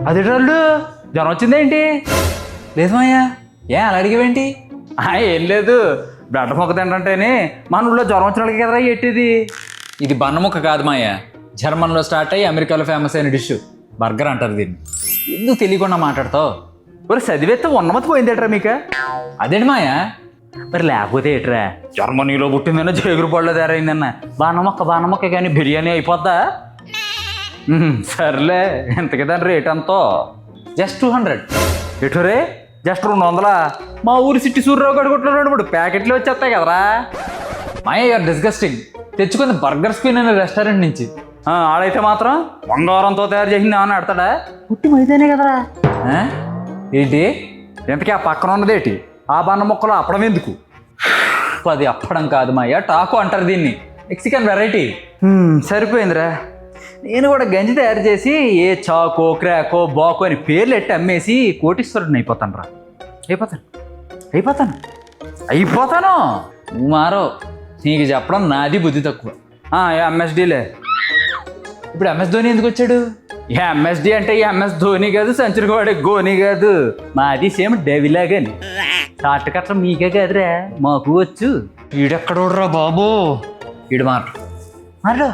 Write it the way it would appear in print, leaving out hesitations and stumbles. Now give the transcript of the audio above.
అదేటోళ్ళు జ్వరం వచ్చిందేంటి? లేదు మాయా, అలా అడిగేవేంటి? ఏం లేదు, బ్రెడ్ మొక్క తింటుంటేనే మన ఊళ్ళో జ్వరం వచ్చిన వాళ్ళకి కదరా ఎట్టిది. ఇది బన్నముక్క కాదు మాయా, జర్మన్లో స్టార్ట్ అయ్యి అమెరికాలో ఫేమస్ అయిన డిష్. బర్గర్ అంటారు దీన్ని. ఎందుకు తెలియకుండా మాట్లాడతావు? మరి చదివేస్తే ఉన్నమతి పోయిందేట్రా మీకు? అదేంటి మాయా? మరి లేకపోతే ఏట్రా, జర్మనీలో పుట్టిందన్న జేగురు పళ్ళ తయారైందన్న బాణమొక్క కానీ బిర్యానీ అయిపోద్దా? సర్లే, ఇంతకి దాని రేట్ ఎంతో? జస్ట్ 200. ఎటురే జస్ట్ 200? మా ఊరి సిట్టి సూర్యరావు గడుగుంటున్నాడు, ఇప్పుడు ప్యాకెట్లు వచ్చేస్తాయి కదరా. మాయా, యూఆర్ డిస్గస్టింగ్. తెచ్చుకుంది బర్గర్ స్క్వీన్ అనే రెస్టారెంట్ నుంచి. ఆడైతే మాత్రం బంగారంతో తయారు చేసింది ఏమన్నా ఆడతాడా? పుట్టి మైదానే కదరా. ఏంటి ఇంతకీ ఆ పక్కన ఉన్నదేటి? ఆ బన్న మొక్కలు అప్పడం ఎందుకు? అది అప్పడం కాదు మాయా, టాకో అంటారు దీన్ని. Mexican variety. సరిపోయిందిరా. నేను కూడా గంజి తయారు చేసి ఏ చాకో క్రాకో బాకో అని పేర్లు ఎట్టి అమ్మేసి కోటీశ్వరుడిని అయిపోతాను. నువ్వు మారో, నీకు చెప్పడం నాది బుద్ధి తక్కువ. ఎంఎస్డీలే. ఇప్పుడు ఎంఎస్ ధోని ఎందుకు వచ్చాడు? ఎంఎస్డి అంటే ఎంఎస్ ధోని కాదు, సెంచరీ వాడే గోని కాదు. మాది సేమ్ డెవిలాగని. షార్ట్ కట్ల మీకే కాదురా, మాకు వచ్చు. ఈడెక్కడోడ్రా బాబు? ఈడు మారడా?